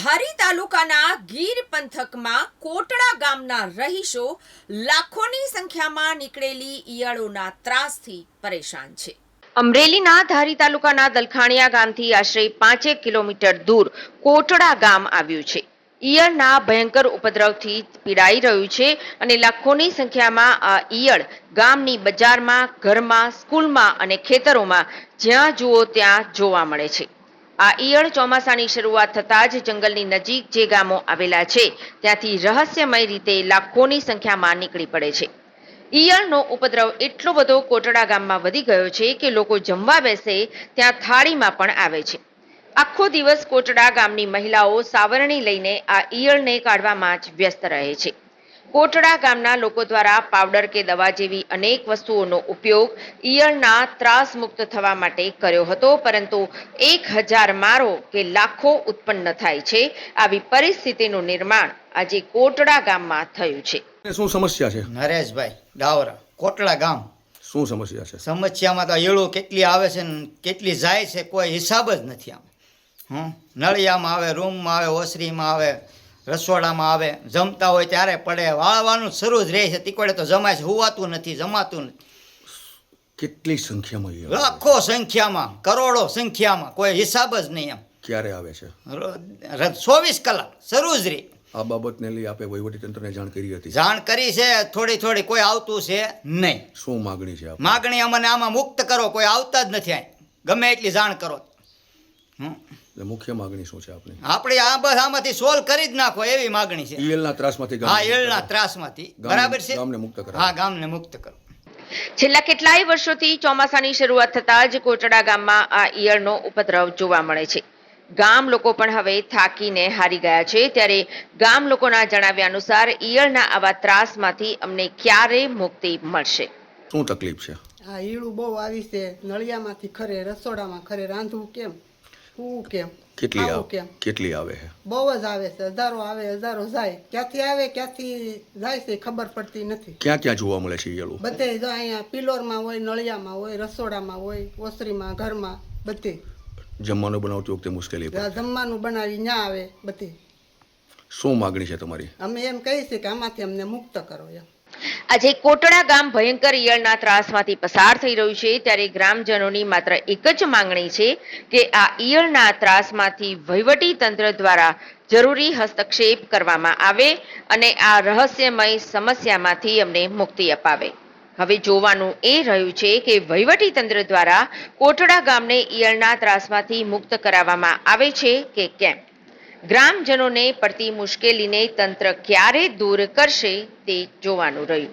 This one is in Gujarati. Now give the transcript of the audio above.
ધારી તાલુકાના ગીર પંથકમાં કોટડા ગામના રહીશો લાખોની સંખ્યામાં નીકળેલી ઈયળોના ત્રાસથી પરેશાન છે। અમરેલીના ધારી તાલુકાના દલખાણીયા ગામથી આશરે 5 કિલોમીટર દૂર કોટડા ગામ આવ્યું છે। ઈયળના ભયંકર ઉપદ્રવથી પીડાઈ રહ્યું છે અને લાખોની સંખ્યામાં આ ઈયળ ગામની બજારમાં, ઘરમાં, સ્કૂલમાં અને ખેતરોમાં જ્યાં જુઓ ત્યાં જોવા મળે છે। આ ઈયળ ચોમાસાની શરૂઆત થતાં જ જંગલની નજીક જે ગામો આવેલા છે ત્યાંથી રહસ્યમય રીતે લાખોની સંખ્યામાં નીકળી પડે છે। ઈયળનો ઉપદ્રવ એટલો બધો કોટડા ગામમાં વધી ગયો છે કે લોકો જમવા બેસે ત્યાં થાળીમાં પણ આવે છે। આખો દિવસ કોટડા ગામની મહિલાઓ સાવરણી લઈને આ ઈયળને કાઢવામાં જ વ્યસ્ત રહે છે। કોટડા ગામના લોકો દ્વારા પાવડર કે દવા જેવી અનેક વસ્તુઓનો ઉપયોગ ઈયળના ત્રાસ મુક્ત થવા માટે કર્યો હતો, પરંતુ 1000 મારો કે લાખો ઉત્પન્ન થાય છે। આવી પરિસ્થિતિનું નિર્માણ આજે કોટડા ગામમાં થયું છે। શું સમસ્યા છે? નરેશભાઈ ડાવરા, કોટડા ગામ। શું સમસ્યા છે? સમસ્યામાં તો ઈયળો કેટલી આવે છે ને કેટલી જાય છે કોઈ હિસાબ જ નથી આમ। નળિયામાં આવે, રૂમમાં આવે, ઓસરીમાં આવે, રસોડામાં આવે, જમતા હોય ત્યારે પડે, વાળવાનું શરૂ જ રહે છે। તીકોડે તો જમાય છે, હુવાતું નથી, જમાતું નથી। કેટલી સંખ્યામાં ઈયળ? લાખો સંખ્યામાં, કરોડો સંખ્યામાં, કોઈ હિસાબ જ નહીં એમ। ક્યારે આવે છે? 24 કલાક શરૂ જ રહી। આ બાબતને લઈ આપે વહીવટીતંત્રને જાણ કરી હતી? જાણ કરી છે, થોડી થોડી, કોઈ આવતું છે નહીં। શું માગણી છે? માગણી અમને આમાં મુક્ત કરો, કોઈ આવતા જ નથી અહીં, ગમે એટલી જાણ કરો। મુખ્ય માગણી શું છે આપની? આપણે આ બસ આમાંથી સોલ્વ કરી જ નાખો એવી માગણી છે। ઈયળના ત્રાસમાંથી? હા, ઈયળના ત્રાસમાંથી, બરાબર છે। ગામને મુક્ત કરો। હા, ગામને મુક્ત કરો। છેલ્લા કેટલાય વર્ષોથી ચોમાસાની શરૂઆત થતાં જ કોટડા ગામમાં આ ઈયળનો ઉપદ્રવ જોવા મળે છે। ગામ લોકો પણ હવે થાકીને હારી ગયા છે, ત્યારે ગામ લોકોના જણાવ્યા અનુસાર ઈયળના આવા ત્રાસમાંથી અમને ક્યારે મુક્તિ મળશે? શું તકલીફ છે? આ ઈયળું બહુ આવી છે, નળિયામાંથી ખરે, રસોડામાં ખરે, રાંધવું કેમ, હું કેમ, કેટલી ખાવું આવે? કેમ, કેટલી આવે છે? બહુ જ આવે છે। હજારો આવે, હજારો જાય, ક્યાંથી આવે ક્યાંથી જાય છે ખબર પડતી નથી। ક્યાં ક્યાં જોવા મળે છે ઈયળો? બધે જો અહીંયા પિલોરમાં હોય, નળિયામાં હોય, રસોડામાં હોય, ઓસરીમાં, ઘરમાં, બધે જમવાનું બનાવતી વખતે મુશ્કેલી પડે? જમવાનું બનાવી ત્યાં આવે બધે। શું માગણી છે તમારી? અમે એમ કહીએ છીએ કે આમાંથી અમને મુક્ત કરો એમ। આજે કોટડા ગામ ભયંકર ઈયળના ત્રાસમાંથી પસાર થઈ રહ્યું છે, ત્યારે ગ્રામજનોની માત્ર એક જ માંગણી છે કે આ ઈયળના ત્રાસમાંથી વહીવટી તંત્ર દ્વારા જરૂરી હસ્તક્ષેપ કરવામાં આવે અને આ રહસ્યમય સમસ્યામાંથી અમને મુક્તિ અપાવે। હવે જોવાનું એ રહ્યું છે કે વહીવટી તંત્ર દ્વારા કોટડા ગામને ઈયળના ત્રાસમાંથી મુક્ત કરાવવામાં આવે છે કે કેમ। ગ્રામજનોને પડતી મુશ્કેલીને તંત્ર ક્યારે દૂર કરશે તે જોવાનું રહ્યું।